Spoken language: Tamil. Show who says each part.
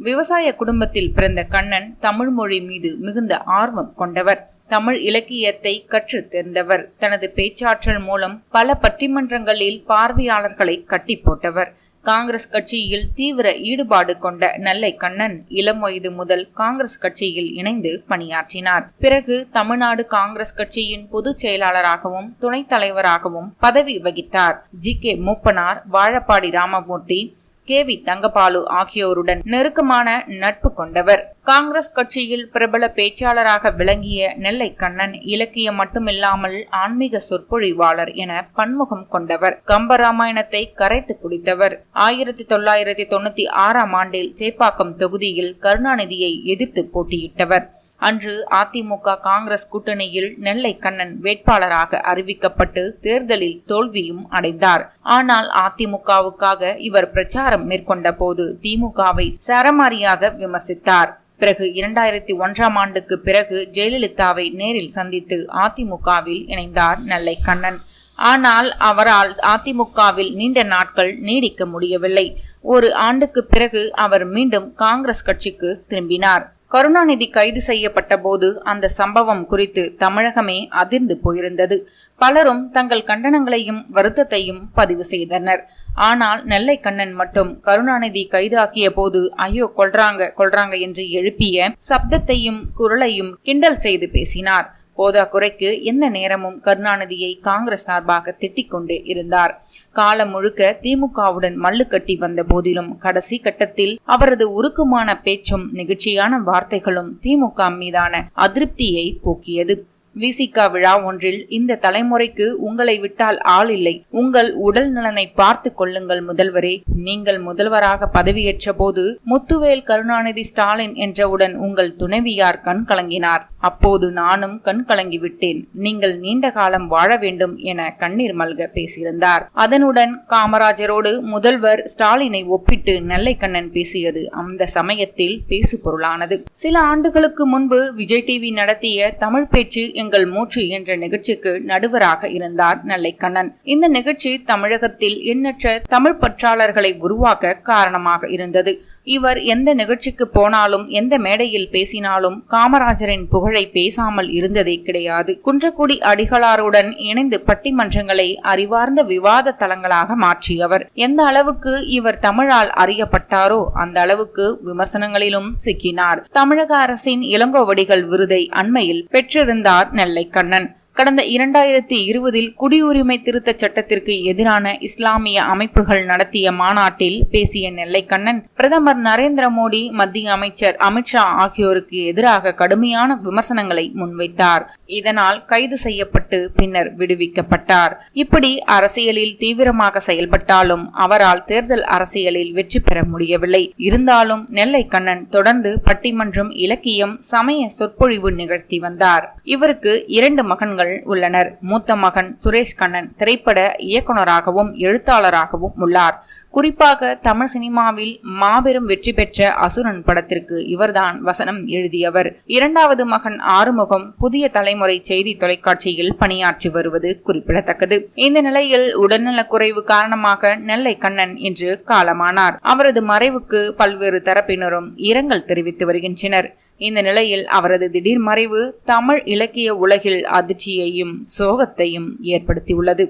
Speaker 1: விவசாய குடும்பத்தில் பிறந்த கண்ணன் தமிழ் மொழி மீது மிகுந்த ஆர்வம் கொண்டவர். தமிழ் இலக்கியத்தை கற்றுத் தேர்ந்தவர். தனது பேச்சாற்றல் மூலம் பல பட்டிமன்றங்களில் பார்வையாளர்களை கட்டி போட்டவர். காங்கிரஸ் கட்சியில் தீவிர ஈடுபாடு கொண்ட நெல்லை கண்ணன் இளம் வயது முதல் காங்கிரஸ் கட்சியில் இணைந்து பணியாற்றினார். பிறகு தமிழ்நாடு காங்கிரஸ் கட்சியின் பொதுச் செயலாளராகவும் துணைத் தலைவராகவும் பதவி வகித்தார். ஜி.கே. மூப்பனார், வாழப்பாடி ராமமூர்த்தி, கே.வி. தங்கபாலு ஆகியோருடன் நெருக்கமான நட்பு கொண்டவர். காங்கிரஸ் கட்சியில் பிரபல பேச்சாளராக விளங்கிய நெல்லை கண்ணன் இலக்கியம் மட்டுமில்லாமல் ஆன்மீக சொற்பொழிவாளர் என பன்முகம் கொண்டவர். கம்பராமாயணத்தை கரைத்து குடித்தவர். 1996ஆம் ஆண்டில் சேப்பாக்கம் தொகுதியில் கருணாநிதியை எதிர்த்து போட்டியிட்டவர். அன்று அதிமுக காங்கிரஸ் கூட்டணியில் நெல்லை கண்ணன் வேட்பாளராக அறிவிக்கப்பட்டு தேர்தலில் தோல்வியும் அடைந்தார். ஆனால் அதிமுகவுக்காக இவர் பிரச்சாரம் மேற்கொண்ட போது திமுகவை சரமாரியாக விமர்சித்தார். பிறகு 2001ஆம் ஆண்டுக்கு பிறகு ஜெயலலிதாவை நேரில் சந்தித்து அதிமுகவில் இணைந்தார் நெல்லை கண்ணன். ஆனால் அவரால் அதிமுகவில் நீண்ட நாட்கள் நீடிக்க முடியவில்லை. ஒரு ஆண்டுக்கு பிறகு அவர் மீண்டும் காங்கிரஸ் கட்சிக்கு திரும்பினார். கருணாநிதி கைது செய்யப்பட்ட போது அந்த சம்பவம் குறித்து தமிழகமே அதிர்ந்து போயிருந்தது. பலரும் தங்கள் கண்டனங்களையும் வருத்தத்தையும் பதிவு செய்தனர். ஆனால் நெல்லை கண்ணன் மட்டும் கருணாநிதி கைதாக்கிய போது ஐயோ கொல்றாங்க என்று எழுப்பிய சப்தத்தையும் குரலையும் கிண்டல் செய்து பேசினார். போதா குறைக்கு எந்த நேரமும் கருணாநிதியை காங்கிரஸ் சார்பாக திட்டிக் கொண்டே இருந்தார். காலம் முழுக்க திமுகவுடன் மல்லு கட்டி வந்த போதிலும் கடைசி கட்டத்தில் அவரது உருக்கமான பேச்சும் நெகிழ்ச்சியான வார்த்தைகளும் திமுக மீதான அதிருப்தியை போக்கியது. விசிக விழா ஒன்றில் இந்த தலைமுறைக்கு உங்களை விட்டால் ஆள் இல்லை, உங்கள் உடல் நலனை பார்த்து கொள்ளுங்கள் முதல்வரே, நீங்கள் முதல்வராக பதவியேற்ற போது முத்துவேல் கருணாநிதி ஸ்டாலின் என்றவுடன் உங்கள் துணைவியார் கண் கலங்கினார். அப்போது நானும் கண் கலங்கி விட்டேன். நீங்கள் நீண்ட காலம் வாழ வேண்டும் என கண்ணீர் மல்க பேசியிருந்தார். அதனுடன் காமராஜரோடு முதல்வர் ஸ்டாலினை ஒப்பிட்டு நெல்லை கண்ணன் பேசியது அந்த சமயத்தில் பேசு பொருளானது. சில ஆண்டுகளுக்கு முன்பு விஜய் டிவி நடத்திய தமிழ் பேச்சு எங்கள் மூச்சு என்ற நிகழ்ச்சிக்கு நடுவராக இருந்தார் நெல்லை கண்ணன். இந்த நிகழ்ச்சி தமிழகத்தில் எண்ணற்ற தமிழ் பற்றாளர்களை உருவாக்க காரணமாக இருந்தது. இவர் எந்த நிகழ்ச்சிக்கு போனாலும் எந்த மேடையில் பேசினாலும் காமராஜரின் புகழை பேசாமல் இருந்ததே கிடையாது. குன்றக்குடி அடிகளாருடன் இணைந்து பட்டிமன்றங்களை அறிவார்ந்த விவாத தளங்களாக மாற்றியவர். எந்த அளவுக்கு இவர் தமிழால் அறியப்பட்டாரோ அந்த அளவுக்கு விமர்சனங்களிலும் சிக்கினார். தமிழக அரசின் இளங்கோவடிகள் விருதை அண்மையில் பெற்றிருந்தார் நெல்லை கண்ணன். கடந்த 2020இல் குடியுரிமை திருத்த சட்டத்திற்கு எதிரான இஸ்லாமிய அமைப்புகள் நடத்திய மாநாட்டில் பேசிய நெல்லை கண்ணன் பிரதமர் நரேந்திர மோடி, மத்திய அமைச்சர் அமித்ஷா ஆகியோருக்கு எதிராக கடுமையான விமர்சனங்களை முன்வைத்தார். இதனால் கைது செய்யப்பட்டு பின்னர் விடுவிக்கப்பட்டார். இப்படி அரசியலில் தீவிரமாக செயல்பட்டாலும் அவரால் தேர்தல் அரசியலில் வெற்றி பெற முடியவில்லை. இருந்தாலும் நெல்லை கண்ணன் தொடர்ந்து பட்டிமன்றம், இலக்கியம், சமய சொற்பொழிவு நிகழ்த்தி வந்தார். இவருக்கு 2 மகன்கள் உள்ளனர். மூத்த மகன் சுரேஷ் கண்ணன் திரைப்பட இயக்குனராகவும் எழுத்தாளராகவும் உள்ளார். குறிப்பாக தமிழ் சினிமாவில் மாபெரும் வெற்றி பெற்ற அசுரன் படத்திற்கு இவர்தான் வசனம் எழுதியவர். 2வது மகன் ஆறுமுகம் புதிய தலைமுறை செய்தி தொலைக்காட்சியில் பணியாற்றி வருவது குறிப்பிடத்தக்கது. இந்த நிலையில் உடல்நலக் குறைவு காரணமாக நெல்லை கண்ணன் இன்று காலமானார். அவரது மறைவுக்கு பல்வேறு தரப்பினரும் இரங்கல் தெரிவித்து வருகின்றனர். இந்த நிலையில் அவரது திடீர் மறைவு தமிழ் இலக்கிய உலகில் அதிர்ச்சியையும் சோகத்தையும் ஏற்படுத்தியுள்ளது.